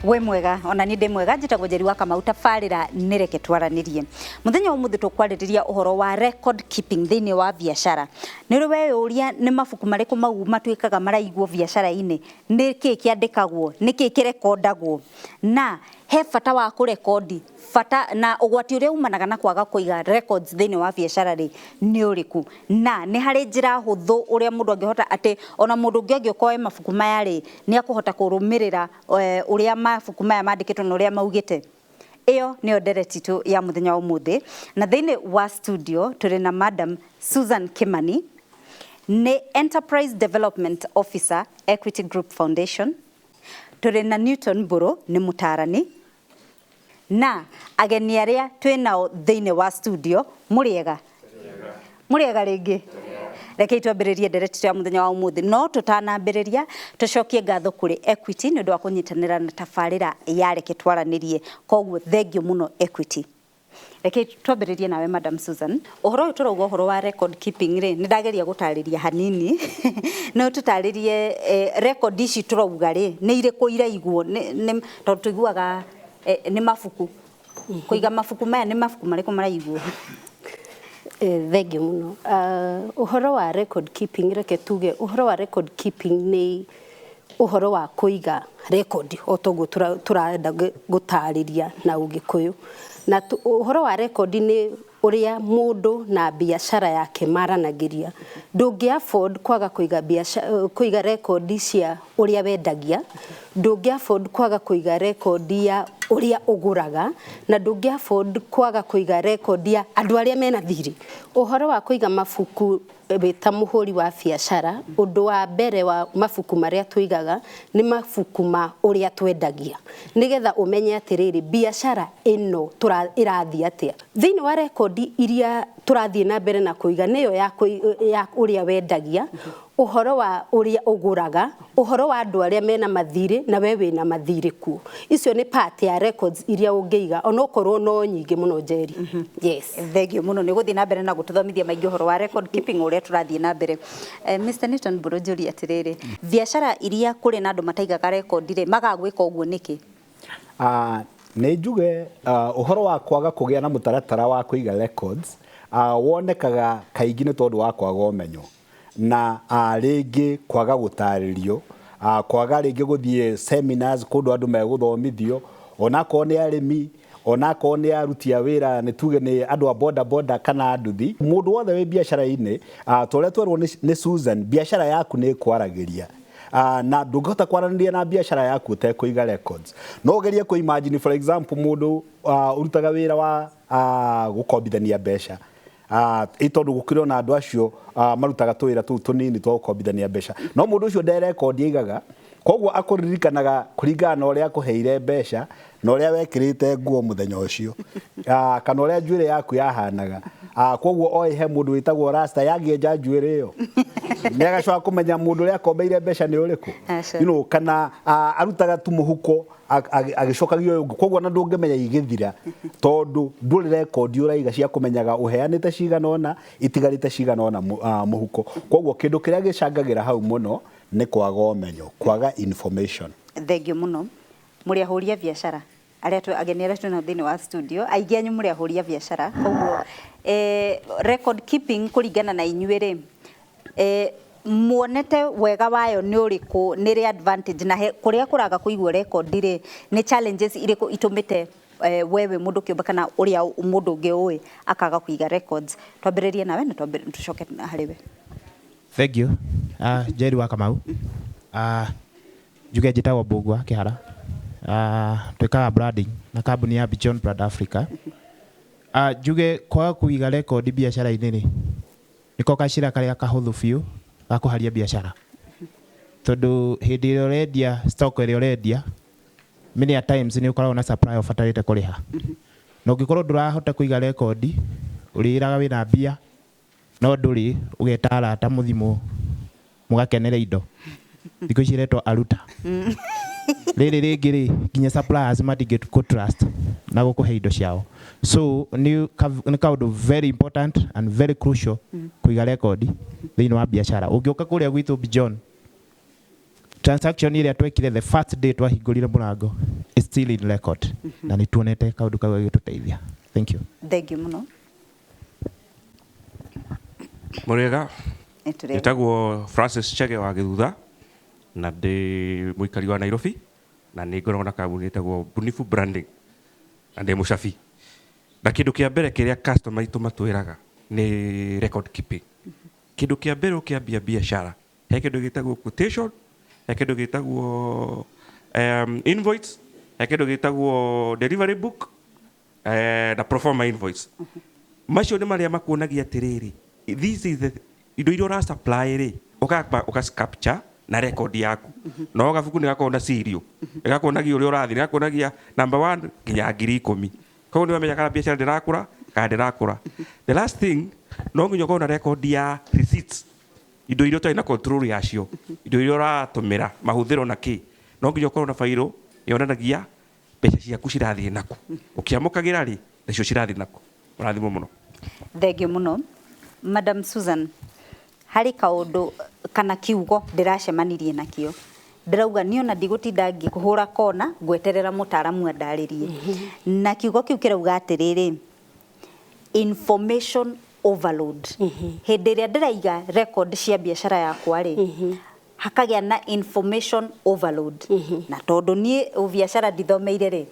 we mwega ona ni ndi mwega njitagwo Njeri wa Kamau tabarira ni reke twaranirie muthenya umuthi tukwariria uhoro wa record keeping thini wa biashara ni rwe uria ni mabuku mariku mau matwikaga maraigwo biashara-ini ni ki kiandikagwo ni ki kirekondagwo na he fata wa kurekodi fata na ugwati uria umanaga na kwaga kuiga records thini wa biashara ri ni uriku na ni hari njira huthu uria mundu angihota ati ona mundu ngiokoe mabuku maya ri ni akuhota kurumirira uria mabuku maya mandikitwo na uria maugite iyo ni ndereti tu ya muthenya umuthi na thini wa studio turi na Madam Susan Kimani ni Enterprise Development Officer Equity Group Foundation turi na Newton Buru ni mutarani na ageni aria twinao thini wa studio muriega ringi reke twambiririe ndereti ya muthenya wa umuthi no tutanambiriria tucokie ngatho kuri Equity ni ndu wa kunyitanira na tabarira ya reke twaranirie koguo thengio muno Equity. Reke twambiririe nawe Madam Susan uhoro uyu turauga uhoro wa record keeping ri ni ndageria gutariria hanini no tutaririe record ici turauga ri ni iriku iraigwo ni tondu tuiguaga ni mabuku kuiga mabuku maya ni mabuku mariku maraigwo. Thengio muno uhoro wa record keeping reke tuge uhoro wa record keeping ni uhoro wa kuiga record otoguo turenda gutariria na ugikuyu na uhoro wa record ni uria mundu na biashara yake maranagiria ndungi afford kwaga kuiga record cia uria wendagia ndungi afford kwaga kuiga record ya uria uguraga na ndungi afford kwaga kuiga record ya andu aria mena thiri uhoro wa kuiga mabuku beta muhuri wa biashara undu wa mbere wa mabuku maria tuigaga ni mabuku ma uria twendagia nigetha umenye atiriri biashara ino irathia atia thini wa record iria turathie na mbere na kuiga niyo ya uria wendagia uhoro wa uria uguraga uhoro wa andu aria mena mathiri na we wina mathiri ku icio ni part ya records iria ungiiga onokorwo no nyingi muno Njeri. Yes thengio muno ni guthie na mbere na gututhomithia maingi uhoro wa record keeping uria turathie na mbere. Mr. Newton Buru njuri atiriri biashara iria kuri na andu mataigaga record ri magagwika uguo niki ni njuge uhoro wa kwaga kugia na mutaratara wa kuiga records wonekaga kaingi ni tondu wa kwaga umenyo na ringi kwaga gutaririo kwaga ringi guthie seminars kundu andu meguthomithio onako ni arimi onako ni aruti a wira ni tuge ni andu a boda kana nduthi mundu wothe wi biashara-ini tore twerwo ni Susan biashara yaku ni kwaragiria na ndungihota kwaranĩria na biashara yaku utekuiga records no gerie ku imagine for example mundu urutaga wira wa gukombithania mbeca itondu gukirwo na andu acio marutaga twira tu tunini twa gukombithania mbeca no mundu ucio nde record igaga koguo akuririkanaga kuringana na uria akuheire mbeca na uria wekirite nguo muthenya ucio kana uria njuire yaku yahanaga koguo oihe mundu witagwo rasta yagienja njuire iyo ni agacwa kumenya mundu uria akombeire mbeca ni uriku kana arutaga tu muhuko agicokagio koguo na ndungimenya igithira tondu nduri record uraiga cia kumenyaga uheanite cigana ona itigarite cigana ona muhuko koguo kindu kiria gicangagira hau muno ni kwaga umenyo kwaga information. Thengio muno muri ahuria biashara aria ageni aria twina thini wa studio aingi anyu muri ahuria biashara koguo record keeping kuringana na inyuire muonete wega wayo ni uriku ni ri advantage na kuria kuraga kuigwo record ri ni challenges iriku itumite wewe mundu kiumba kana uria mundu ngiui akaga kuiga records twambiririe nawe na tucoke hariwe. Thank you. Njeri wa Kamau. Njuge njitagwo Mbugua Kihara. Twikaga branding na kambuni ya Beyond Brand Africa. Njuge kwaga kuiga record biashara-ini ri niko kacira karia kahuthu biu ga kuharia biashara. Tondu hindi ĩrĩa ũrendia stock ĩrĩa ũrendia many a times ni ukoragwo na supply ubatarite kuriha. Na ũngĩkorwo ndũrahota kuiga record ũrĩraga wĩna mbia no nduri ugetara ta muthimo mugakenera indo thikũ ici retwo aruta rĩrĩ rĩngĩ rĩ nginya suppliers matingĩtu ku trust na gũkũhe indo ciao so ni kaundu very important and very crucial kuiga record thĩinĩ wa biashara. Ũngĩũka kũrĩa gwitũ Beyond transaction ile twekire the first day twahingurire murango is still in record na ni tuonete kaundu kau gituteithia. Thank you. Thank you muno. Murega etagwo Francis Chege wa Githutha na ndi muikari wa Nairobi na ni ngoragwo na kambuni etagwo Bunifu Branding na ndi mucabi na kindu kia mbere kiria customer itu matwiraga ni record keeping. Kindu kia mbere ukiambia biashara he kindu gitagwo quotation, he kindu gitagwo invoice, he kindu gitagwo delivery book na proforma invoice. Macio ni maria makuonagia atiriri this is the indo iria ura supply ri uka capture na record yaku no gabuku ni gakona serial gakonagia uria urathi gakonagia number 1 nginya 10,000 koguo ni wamenya kana biashara ndirakura kana ndirakura. The last thing no nginya ukona record ya receipts indo iria twaina control yacio indo iria uratumira mahuthiro na ki no nginya ukona fairo yonanagia mbeca ciaku cirathie naku ukiamukagira ri nicio cirathie naku. Murathimo muno. Thengiũ muno. Madam Susan, hari kaundu kana kiugo ndiracemanirie nakio ndirauga niona ndigũtinda ngĩkũhũra kona ngweterera mũtaramu andaririe na kiugo kiu kirauga atiriri information overload. Hĩndĩ ĩrĩa ndĩraiga record cia biashara yakwa rĩ hakagĩa na information overload na tondũ niĩ biashara ndithomeire rĩ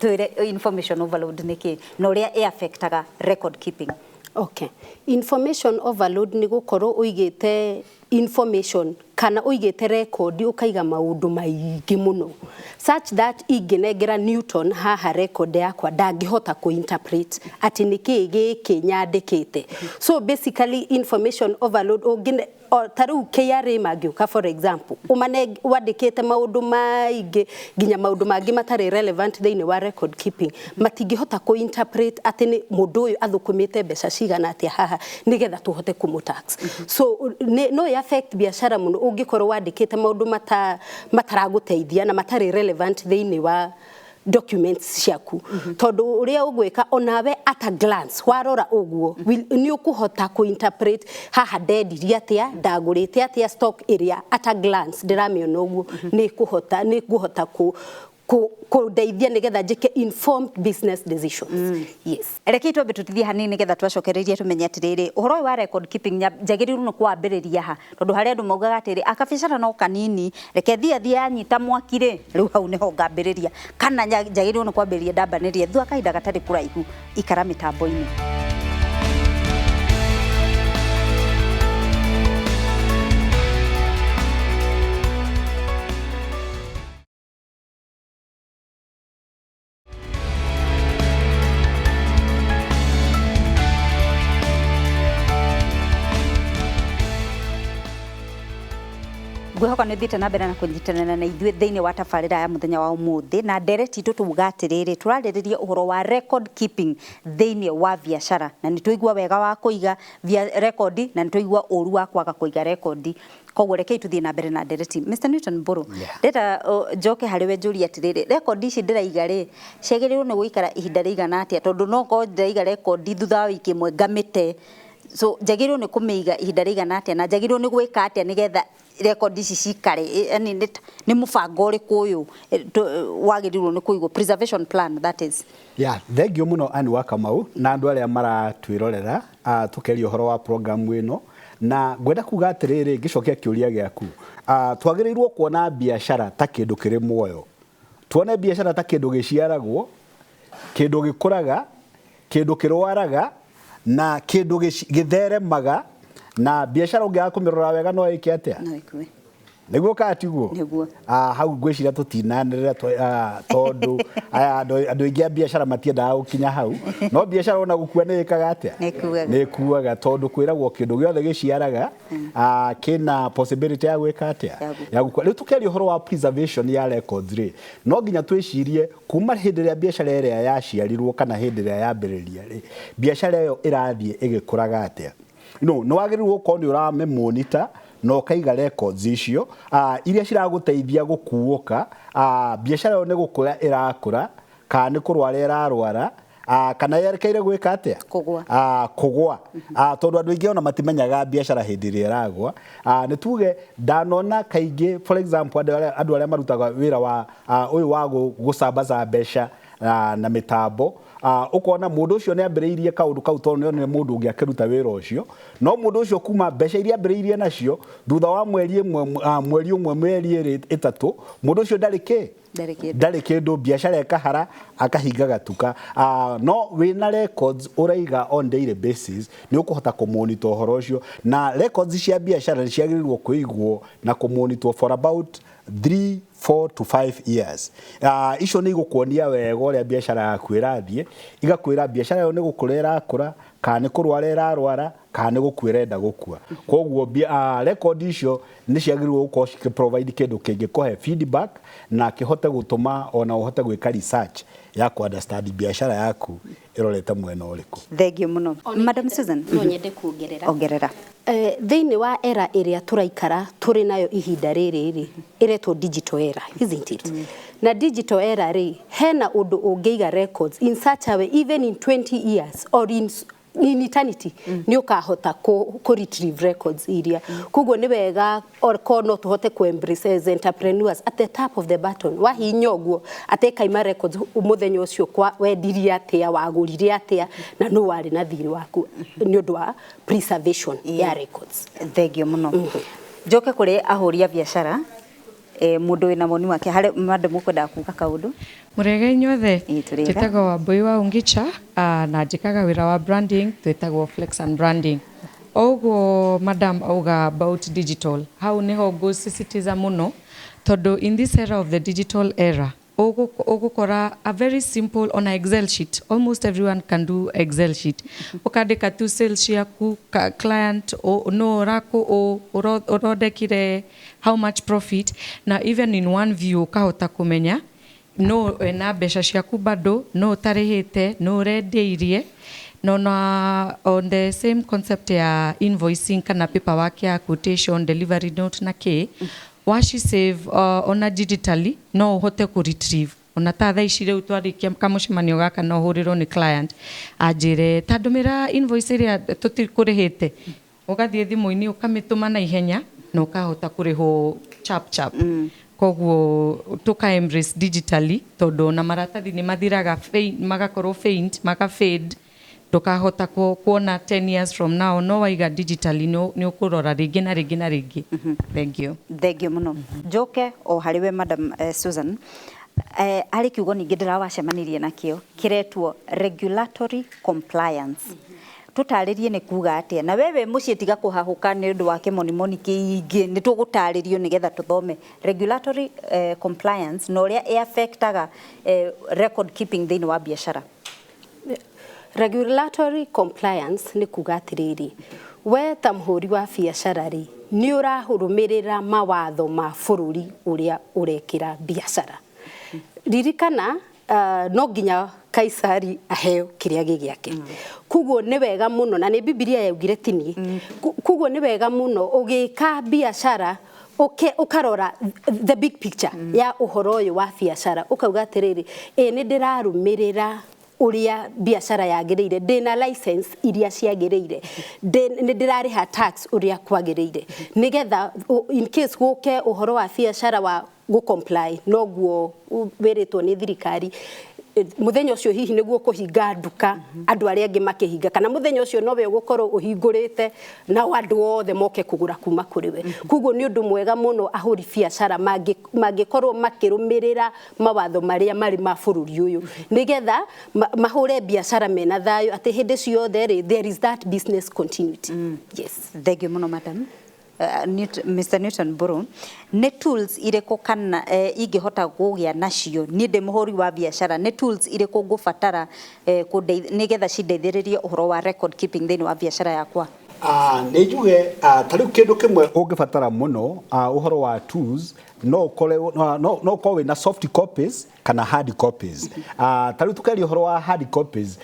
twĩre information overload nĩ kĩ na ũrĩa affectaga record keeping. Okay. Information overload ni gukorwo uigite information kana uigite record ukaiga maundu maingi muno such that inginengera Newton haha record yakwa ndangihota kuinterpret ati niki giki nyandikite. So basically information overload ugine taru KRA magiuka for example umane wadikite maundu maingi ginya maundu mangi matari relevant thiini wa record keeping matingihota kuinterpret ati ni mundu uyu athukumite mbeca cigana ati haha nigetha tuhote kumutax. So no affect biashara muno ungikorwo wadikite maundu mataraguteithia na matari relevant thiini wa documents ciaku tondu uria ugwika onawe at a glance warora uguo ni ukuhota kuinterpret haha ndendirie atia ndagurite atia stock area at a glance ndiramiona uguo ni kuhota kudeithia nigetha njike informed business decisions. Yes. Reke twambe tutithie hanini nigetha twacokererie tumenye atiriri uhoro wa record keeping njagiriru no kwambiriria ha tondu hari andu maugaga atiri akabicara no kanini reke thia anyita mwakire riu hau niho ngambiriria kana njagiriru no kwambiriria ndambanirie thua kahinda gatari kuraihu ikara mitambo-ini. Ngwihoka nĩ thiĩte na mbere na kũnyitanĩra na ithuĩ thĩinĩ wa tabarĩra ya mũthenya wa ũmũthĩ na ndereti itũ tuuga atĩrĩrĩ tũrarĩrĩria ũhoro wa record keeping thĩinĩ wa biashara na nĩ tũigua wega wa kũiga record na nĩ tũigua ũru wa kwaga kũiga record. Koguo rekei tuthiĩ na mbere na ndereti. Mr. Newton Mburu ndeta njoke harĩ we njũrie atĩrĩrĩ record ici ndĩraiga rĩ ciagĩrĩirwo nĩ gũikara ihinda rĩigana atĩa tondu no ko ndĩraiga record thutha wa wiki ĩmwe ngamĩte so njagĩrĩirwo nĩ kũmĩiga ihinda rĩigana atĩa na njagĩrĩirwo nĩ gwĩka atĩa nigetha record ici cikare yani ni mubango ũrĩkũ ũyũ wagĩrĩirwo nĩ kũigwo preservation plan that is. Thengio muno Ani wa Kamau na andũ arĩa maratwĩrorera tukeria ũhoro wa program ĩno na ngwenda kuga atĩrĩrĩ ngĩcokia kĩũria gĩaku twagĩrĩirwo kuona biashara ta kĩndũ kĩrĩ muoyo tuone biashara ta kĩndũ gĩciaragwo kĩndũ gĩkũraga kĩndũ kĩrwaraga na kĩndũ gĩtheremaga na biashara ũngĩaga kũmĩrora wega no ĩke atĩa no ĩkue nĩguo katiguo hau ngwĩciria tũtinanĩrĩra tondũ andũ aingĩ a biashara matiendaga gũkinya hau no biashara ona gũkua nĩ ĩkaga atĩa nĩ ĩkuaga tondũ kwĩragwo kĩndũ gĩothe gĩciaraga kĩna possibility ya gwĩka atĩa ya gũkua. Rĩu tũkĩaria ũhoro wa preservation ya records rĩ no nginya twĩcirie kuma hĩndĩ ĩrĩa biashara ĩrĩa yaciarirwo kana hĩndĩ ĩrĩa yambĩrĩria rĩ biashara ĩyo ĩrathiĩ ĩgĩkũraga atĩa. No wagĩrĩirwo gũkorwo nĩ ũramĩmonitor no kaiga records icio iria ciragũteithia gũkuũka biashara ĩyo nĩ gũkũra ĩrakũra kana nĩ kũrwara ĩrarwara kana yerekeire gwika atia kugwa tondu andu aingi ona matimenyaga biashara hindi ria iragwa ni tuge ndanona kaingi for example andu aria marutaga wira wa uyu wa gucambaca mbeca na mitambo ukona mundu ucio ni ambiriirie kaundu kau tondu ni mundu ungi akiruta wira ucio no mundu ucio kuma mbeca iria ambiriirie nacio thutha wa mweri umwe mweri itatu mundu ucio ndari kindu biashara ikahara akahinga gatuka no wina records uraiga on daily basis ni ukuhota kumonitor uhoro ucio na records cia biashara ciagiriirwo kuigwo na kumonitor for about 4 to 5 years. Icio ni igukuonia wega uria biashara yaku irathie igakwira biashara yo ni gukura irakura kana ni kurwara irarwara kana ni gukwira enda gukua koguo record icio ni ciagiriirwo gukorwo ciki-provide kindu kingikuhe feedback na kihote gutuma ona uhote gwika research ya ku understand biashara yaku irorete mwena uriku. Thengio muno Madam Susan. No nyende kuongerera thiini wa era iria turaikara turi nayo ihinda riri iretwo digital era, isn't it? Na digital era hena undu ungiiga records in such a way even in 20 years or in eternity ni ukahota ku retrieve records iria kugo ni wega or no tuhote ku embrace as entrepreneurs at the top of the button wa hinyoguo ateka ima records umuthenya ucio kwa wendirie atia wagurire atia na no wari na thiri waku ni undu wa preservation ya records. Thengio muno njoke kuri ahuria biashara mundu wina moni wake hari madam ukwenda kuga kaundu murege inyothe twetagwo Wambui wa Ungicha na njikaga wira wa branding twetagwo Flex and Branding oguo madam auga about digital how niho ngusisitiza muno tondu in this era of the digital era ugukora a very simple on a Excel sheet. Almost everyone can do Excel sheet. Ukandika tu sales yaku client no rako urodekire how much profit na even in one view ukahota kumenya no na besha ciaku bado no tarihite no rendiirie no na on the same concept ya invoicing kana paperwork ya quotation delivery note na ke washi save ona digitally no uhote ku retrieve ona ta thaa ici riu twarikia kamucimanio gaka no hurirwo ni client ajire tandumira invoice iria tutikurihite ugathie thimu-ini ukamituma na ihenya no kahota kurihwo chap koguo tuka embrace digitally tondu na maratathi ni mathiraga magakorwo faint maga fade tukahota kuona 10 years from now no waiga digitally ni ukurora ringi na ringi. Thengio muno njoke o hariwe Madam Susan ari kiugo ningi ndirawacemanirie nakio kiretwo regulatory compliance tutaririe ni kuga atia na wewe mucie tiga kuhahuka ni undu wa kimonimoni kiingi ni tugutaririo nigetha tuthome regulatory compliance no ria affectaga record keeping thiini wa biashara. Regulatory compliance ni kuga atiriri we ta muhuri wa biashara ni urahurumirira mawatho ma bururi uria urekira biashara ririkana no nginya Kaisari aheo kiria gigiake kuguo ni wega muno na ni Biblia yaugire tini kuguo ni wega muno ugika biashara ukarora the big picture ya uhoro uyu wa biashara ukauga atiriri ni ndirarumirira uria biashara yagiriire ndina license iria ciagiriire ni ndirariha tax uria kwagiriire nigetha in case guke uhoro wa biashara wa go comply noguo wiritwo ni thirikari muthenya ucio hihi niguo kuhinga nduka andu aria angi makihinga kana muthenya ucio nowe ugukorwo uhingurite na andu othe moke kugura kuma kuri we kuguo ni undu mwega muno ahuri biashara mangikorwo makirumirira mawatho maria mari ma bururi uyu nigetha mahure biashara mena thayo ati hindi ciothe there is that business continuity. Yes, thengio muno madam. Mr. Newton Buru ne tools ireko kana ingihota gugia nacio ni ndi muhuri wa biashara ne tools ireko ngubatara nigetha cindeithiririe uhoro wa record keeping thiini wa biashara yakwa. Ni juge tariu kindu kimwe ungibatara muno uhoro wa tools no kore na soft copies kana hard copies. Tariu tukari uhoro wa hard copies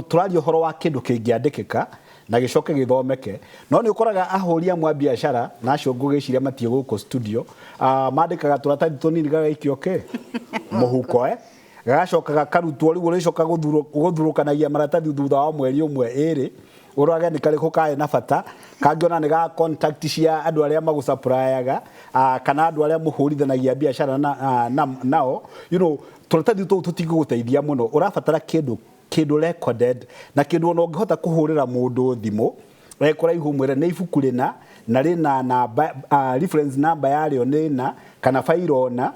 turari uhoro wa kindu kingiandikika na gicoke githomeke no ni ukoraga ahuria mwa biashara nacio ngugiciria matie guko studio mandikaga turatathi tunini gagaikio ke muhuko gagacoka gakarutwo riu uricoka guthurukanagia maratathi thutha wa mweri umwe iri urage ni kariko kae na bata kangiona ni ga contact cia andu aria magu supplyaga kana andu aria muhurithanagia biashara nao turatathi tu tutigũteithia muno urabatara kindu recorded na kindu no ngihota kuhurira mundu thimu rekora ihumwere ni ibuku rina na rina namba reference number yario nina kana file ona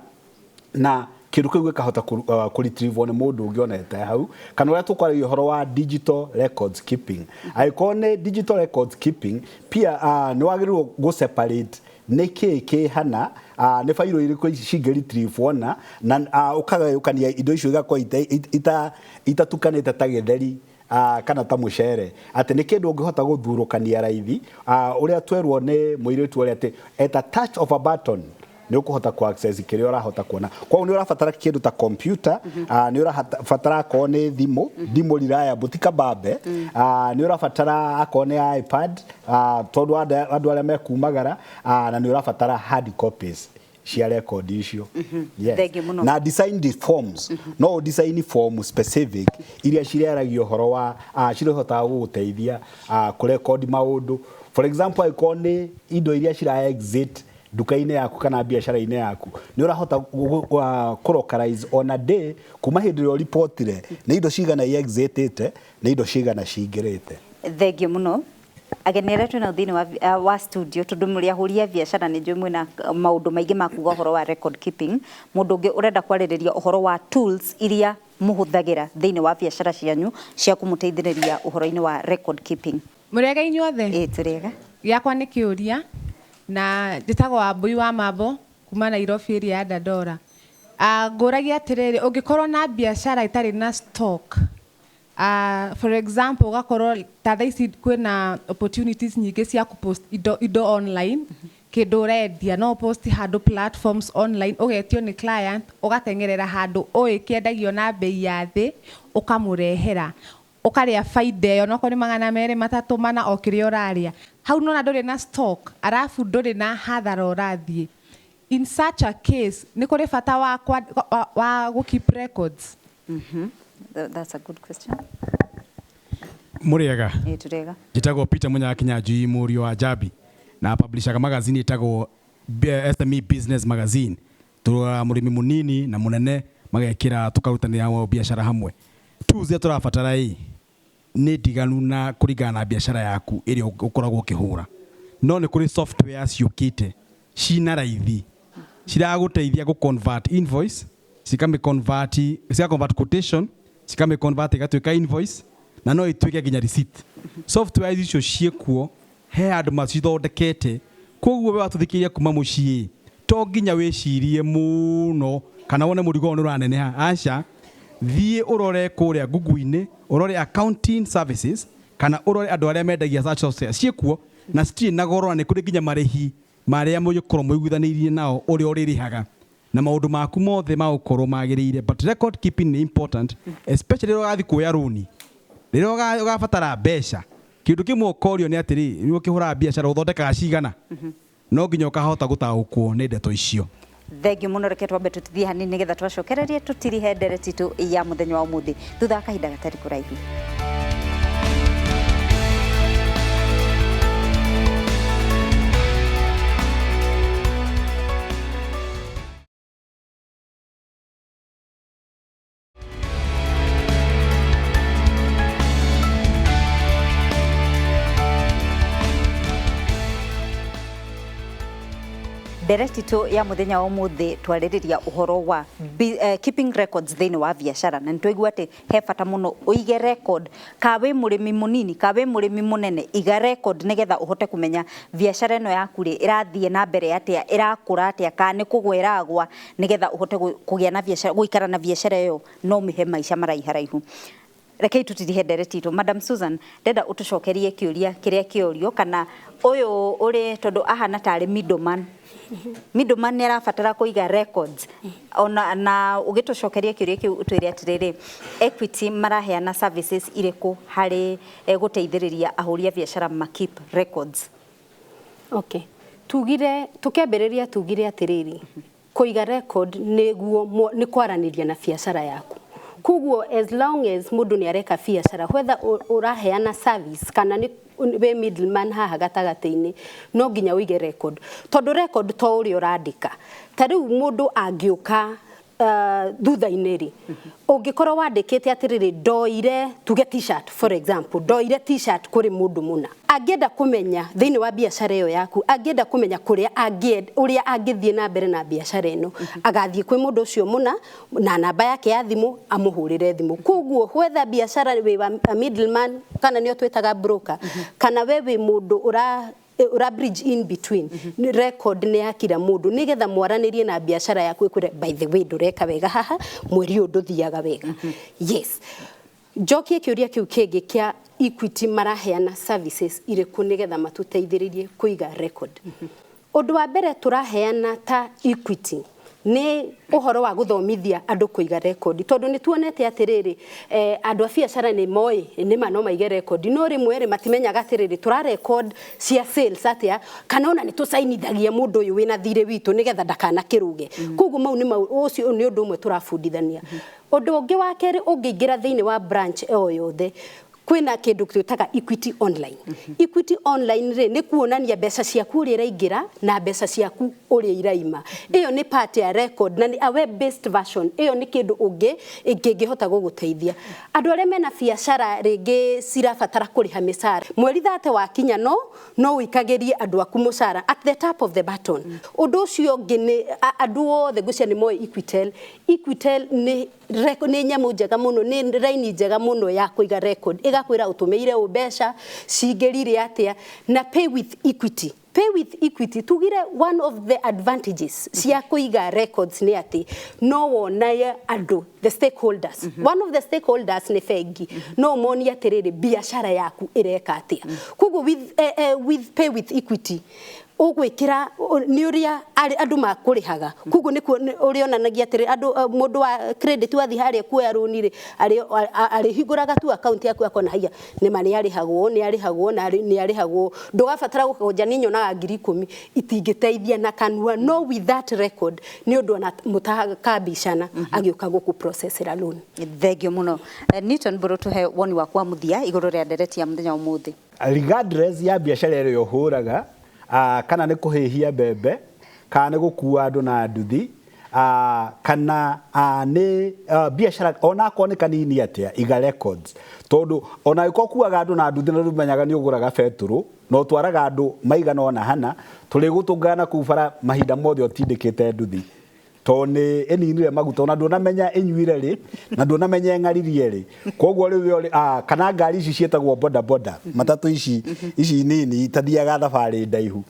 na kindu kiu gikahota ku retrieve on mundu ungionete hau kana uria tukwaria horo wa digital records keeping aikone digital records keeping pia ni wagirwo go separate niki hana ne file iriku cinge retrieve ona na ukagayukania indo icio igakwa itatukanite ta githeri kana ta mucere ati ni kindu ungihota guthurukania raithi uria twerwo ni muiritu uria ati at a touch of a button ni ukuhota ku access kire urahota kuona kwa ni urafatara kindu ta computer ni urafatara ko ni thimu riraya butika babe ni urafatara akone iPad tondu andu aria mekumagara na ni urafatara hard copies cia record icio yes na design the forms no design form specific iria cireragio horo wa cirehota guteithia ku record maundu for example ikone indo iria cira exit duka-ine yaku kana biashara-ine yaku ni urahota ku localize on a day kuma hindi ro reportire ni indo cigana exitite ni indo cigana cingirite thengio muno agenera twina thini wa studio tundu muri ahuria biashara ni njui mwina maundu maingi makuga horo wa record keeping mundu ungi urenda kwaririria uhoro wa tools iria muhuthagira thini wa biashara cianyu cia kumuteithiriria uhoro-ini wa record keeping murega inyuothe turega yakwa ni kiuria na nditagwo Ambui wa Mambo kuma Nairobi area ya Dandora nguragia atiriri ungikorwo na biashara itari na stock for example ugakorwo ta thaici kwina opportunities nyingi cia kupost indo online kindu rendia no post handu platforms online ugetio ni client ugatengerera handu kiendagio na bei ya thi ukamurehera ukaria faida yo noko ni 200 300 mana okire oraria hau nona nduri na stock arafu nduri na hathara orathie in such a case ni kuri bata wa go keep records that's a good question muriega turega jitagwo Peter Munyakinyanjui murio wa Jabi na publishaga magazine itagwo SME Business Magazine turora murimi munini na munene magekira tukarutanira biashara hamwe tuze turafatara ni diganu na kurigana na biashara yaku iri ukoragwo ukihura no ni kuri software ciukite cina raithi ciraguteithia gu convert invoice cikame convert quotation cikame convert igatuika invoice na no ituike ginya receipt software icio ciekuo he andu macithondekete koguo we watuthikiria kuma mucii to ginya wicirie muno kana wone murigo ni uraneneha aca thie urore kuria Google-ini urore accounting services kana urore andu aria mendagia search software ciekuo na citirĩ na goro ni kuri ginya marihi maria mugikorwo muiguthanirie nao uri uririhaga na maundu maku mothe magukorwo magiriire but record keeping ni important especially ugathi kuya runi rero ugabatara mbeca kindu kimwe ukorio ni atiri ni ukihura biashara uthondekaga cigana no nginya ukahota gutaukwo ni ndeto icio thengio muno reke twambe tutithie hanini nigetha twacokererie tutirihe ndereti tu ya muthenya wa umuthi thutha kahinda gatari kuraihu ndereti tu ya muthenya wa umuthi twaririria uhoro wa keeping records thini wa biashara na nitwaigua ati he bata muno uige record kawe murimi munini kawe murimi munene iga record nigetha uhote kumenya biashara eno yaku ri irathie na mbere atia irakura atia kana ni kugweragwa nigetha uhote kugia na biashara guikara na biashara yo no mihe maisha maraiharaihu reke tutirihe ndereti tu Madam Susan ndenda utucokerie kiuria kiria kiorio kana uyu uri tondu ahana tari middleman ni arabatara kuiga records ona na ugitucokeria kiuria kiu utwire atiriri Equity maraheana services iriku hari guteithiriria ahuria biashara ma keep records okay tukembereria tugire atiriri kuiga record niguo ni kwaraniria na biashara yaku Kuguo as long as mundu ni areka biacara whether uraheana service kana ni we middleman haha gatagati-ini no nginya uige record tondu record to uri urandika ta riu mundu angiuka thutha-inĩ ri ũngĩkorwo wandĩkĩte atĩrĩrĩ ndoire tuge t-shirt for example ndoire t-shirt kũrĩ mũndũ mũna angĩenda kũmenya thĩinĩ wa biacara ĩyo yaku angĩenda kũmenya kũrĩa ũrĩa angĩthiĩ na mbere na biacara ĩno agathiĩ kwĩ mũndũ ũcio mũna na namba yake ya thimũ amũhũrĩre thimũ koguo whether biacara wĩ wa middleman kana nĩo twĩtaga broker kana we wĩ mũndũ ura bridge in between record ni yakira mundu nigetha mwaranirie na biacara yaku ikure by the way ndureka wega haha mweri undu thiaga wega yes jokie kiuria kiu kingi kia Equity maraheana services iriku nigetha matuteithiririe kuiga record undu wa mbere turaheana ta Equity ni uhoro wa guthomithia andu kuiga record tondu ni tuonete atiriri andu a biacara ni moi ni mano maige record no rimwe matimenyaga atiriri tura record cia sales atia kana ona ni tusainithagia mundu uyu wina thire witu nigetha ndakana kiruge kugu mau ni ucio ni undu umwe turafundithania undu ungi wa keri ungiingira thiini wa branch o yothe kwina kindu twitaga Equity Online. Equity Online ri ni kuonania mbeca ciaku uri iraingira na mbeca ciaku uri iraima. Iyo ni part ya record na ni a web based version. Iyo ni kindu ungi ingihota guguteithia. Andu aria mena biacara ringi cirabatara kuriha misara. Mweri 30 wakinya no wikagirie andu aku musara at the top of the button. Undu ucio ungi ni andu othe gucia ni moi Equitel. Equitel ni nyamu njega muno ni raini njega muno ya kuiga record igakwira utumeire ubeca cigerire atia na pay with equity tugire one of the advantages cia kuiga records ni ati no wona andu the stakeholders one of the stakeholders ni bengi no moni atiriri biashara yaku ireka atia kugu with pay with equity ugwikira ni uria andu makurihaga kugu ni urionanagia atiri andu mundu wa credit wathi haria kuoya runi ri ari higuraga tu account yaku akona haya ni mani arihagwo na ni arihagwo ndugabatara gukonja ni nyonaga 10,000 itingiteithia na kanua no with that record ni undu na mutaga bishana agiuka guku processera loan thegio muno Newton boro tuhe woni wakwa muthia iguru ria ndereti ya muthenya umuthi regardless ya biashara ĩrĩa ũhũraga kana nĩ kũhĩhia mbembe kana nĩ gũkua andũ na nduthi kana nĩ biashara ona ko nĩ kanini atia iga records tondu ona iko kuaga andũ na nduthi na rumenyaga nĩ ũgũraga betũrũ no twaraga andũ maigana ona hana tũrĩ gũtũngana kubara mahinda mothe otindĩkĩte nduthi tone eninire maguta ona ndonamenya enyuire ri na ndonamenya ngaririe ri koguo riu kana ngari ici cietagwo boda matatu ici nini itathiaga thabari ndaihu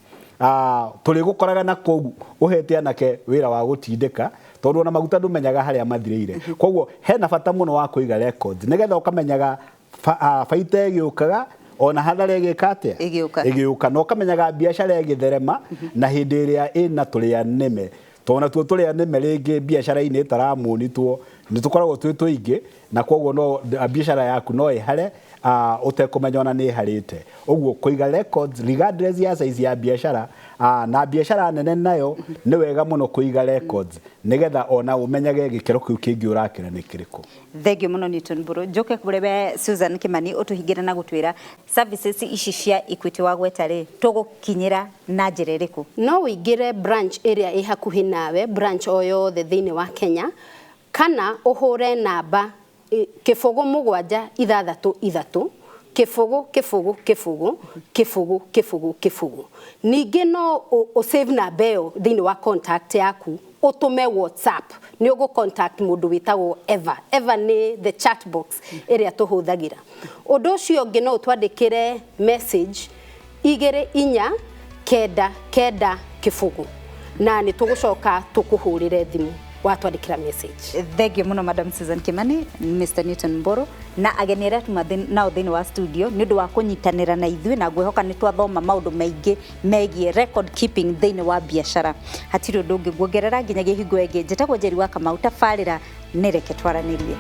tuli gukoraga na kogu uhete anake wira wa gutindika tondu ona maguta ndumenyaga haria mathirire koguo hena bata muno wa kuiga records nigetha ukamenyaga faita igiukaga ona hadhara igikate igiuka no kamenyaga biashara igitherema na hindi iria ina tulia neme tona tuo tulia neme ringi biashara ini itaramunitwo ni tukoragwo twi tuingi na koguo no biashara yaku no ihare utekumenya ona ni harite uguo kuiga records regardless ya size ya biashara na biashara nene nayo ni wega muno kuiga records nigetha ona umenyage gikero kiu kingi urakira ni kiriko thegio muno Newton Buru njoke kurebe Susan Kimani utuhingire na gutwira services ici cia Equity wa gwetari tugukinyira na njira iriku no wigire branch area ihakuhi nawe branch oyo the thini wa Kenya kana uhure namba kifogo mugwanja ithathatu ithatu kifogo ningi no o save na bell thini wa contact yaku utume WhatsApp ni ugo contact mundu witagwo Eva ni the chat box area tuhuthagira undu ucio ngi no twandikire message igere inya keda kifogo na ni tugucoka tukuhurire thimu watwandikira message thegio muno Madam Susan Kimani Mr Newton Buru na ageni aria nao thini wa studio ni undu wa kunyitanira na ithui na ngwihoka ni twathoma maundu maingi megie record keeping thini wa biashara hatiri undu ungi guongerera nginyagia hingo enge njitagwo Njeri wa Kamau tabarira ni reke twaranirie.